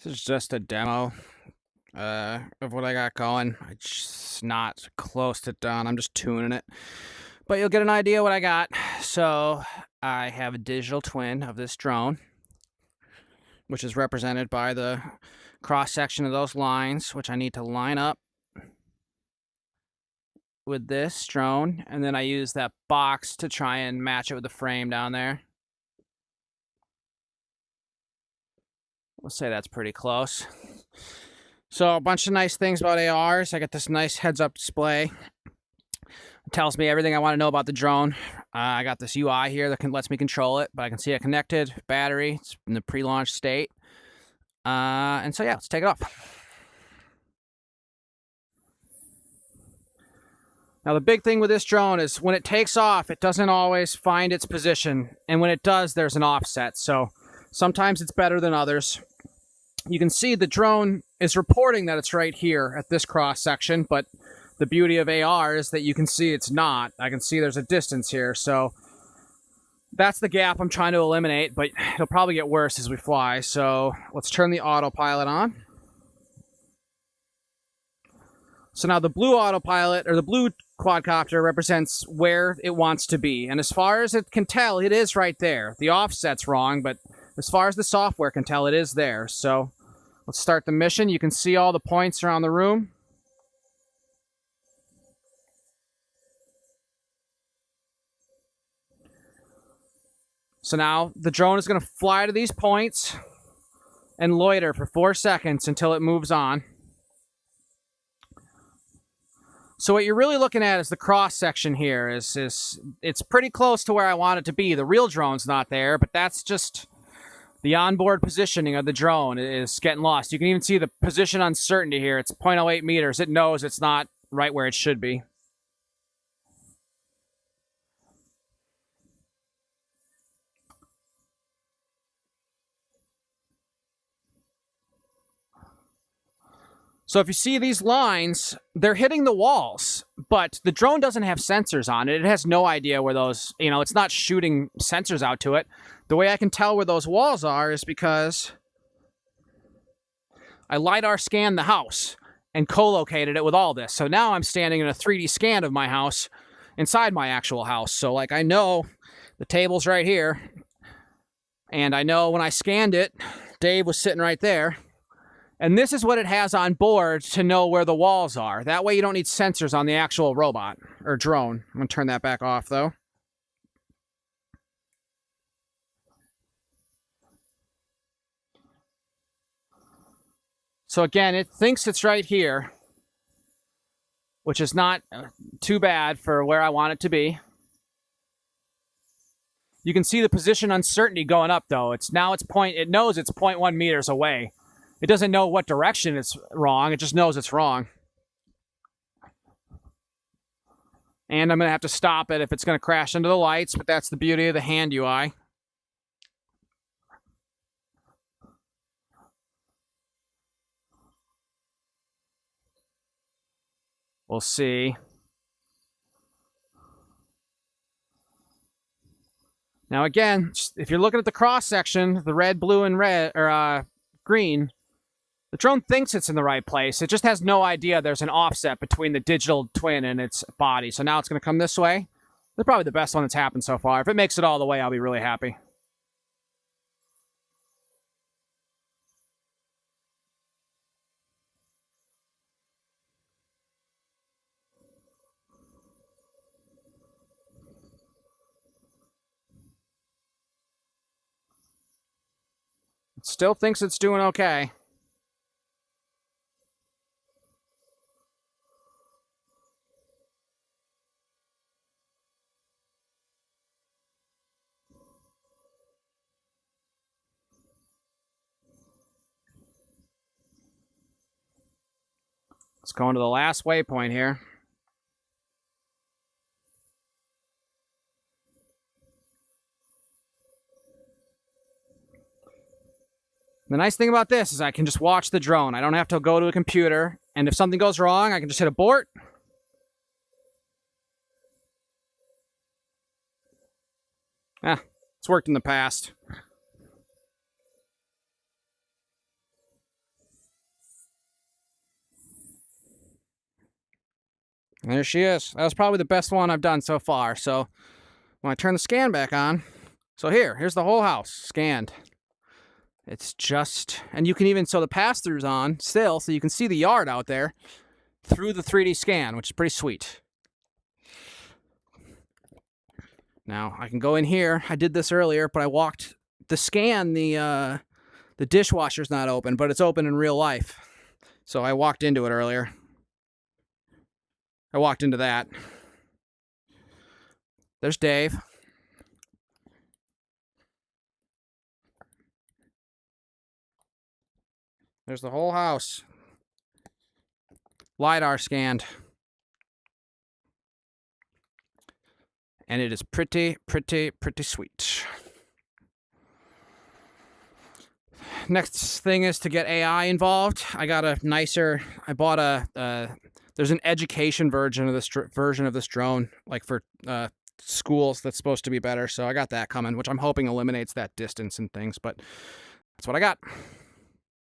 This is just a demo of what I got going. It's not close to done. I'm just tuning it. But you'll get an idea what I got. So I have a digital twin of this drone, which is represented by the cross-section of those lines, which I need to line up with this drone. And then I use that box to try and match it with the frame down there. We'll say that's pretty close. So a bunch of nice things about ARs. I got this nice heads-up display. It tells me everything I want to know about the drone. I got this UI here that lets me control it, but I can see it connected, battery, it's in the pre-launch state. And so yeah, let's take it off. Now the big thing with this drone is when it takes off, it doesn't always find its position. And when it does, there's an offset. So sometimes it's better than others. You can see the drone is reporting that it's right here at this cross section, but the beauty of AR is that you can see it's not. I can see there's a distance here, so that's the gap I'm trying to eliminate, but it'll probably get worse as we fly. So let's turn the autopilot on. So now the blue autopilot, or the blue quadcopter, represents where it wants to be. And as far as it can tell, it is right there. The offset's wrong, but as far as the software can tell, it is there. So let's start the mission. You can see all the points around the room. So now the drone is going to fly to these points and loiter for 4 seconds until it moves on. So what you're really looking at is the cross section here. It's pretty close to where I want it to be. The real drone's not there, but that's just the onboard positioning of the drone is getting lost. You can even see the position uncertainty here. It's 0.08 meters. It knows it's not right where it should be. So if you see these lines, they're hitting the walls, but the drone doesn't have sensors on it. It has no idea where those, it's not shooting sensors out to it. The way I can tell where those walls are is because I LiDAR scanned the house and co-located it with all this. So now I'm standing in a 3D scan of my house inside my actual house. So like I know the table's right here, and I know when I scanned it, Dave was sitting right there. And this is what it has on board to know where the walls are. That way you don't need sensors on the actual robot or drone. I'm going to turn that back off, though. So again, it thinks it's right here, which is not too bad for where I want it to be. You can see the position uncertainty going up, though. It knows it's 0.1 meters away. It doesn't know what direction it's wrong. It just knows it's wrong. And I'm going to have to stop it if it's going to crash into the lights, but that's the beauty of the hand UI. We'll see. Now again, if you're looking at the cross section, the red, blue, and red, or green, the drone thinks it's in the right place. It just has no idea there's an offset between the digital twin and its body. So now it's going to come this way. That's probably the best one that's happened so far. If it makes it all the way, I'll be really happy. It still thinks it's doing okay. Let's go into the last waypoint here. The nice thing about this is I can just watch the drone. I don't have to go to a computer, and if something goes wrong, I can just hit abort. It's worked in the past. And there she is. That was probably the best one I've done so far. So when I turn the scan back on, so here's the whole house scanned. It's just, and you can even, so the pass-through's on still, so you can see the yard out there through the 3D scan, which is pretty sweet. Now, I can go in here. I did this earlier, but I walked the scan, the dishwasher's not open, but it's open in real life. So I walked into it earlier. I walked into that. There's Dave. There's the whole house. LiDAR scanned. And it is pretty sweet. Next thing is to get AI involved. I got a nicer, I bought there's an education version of this drone, like for schools, that's supposed to be better. So I got that coming, which I'm hoping eliminates that distance and things, but that's what I got.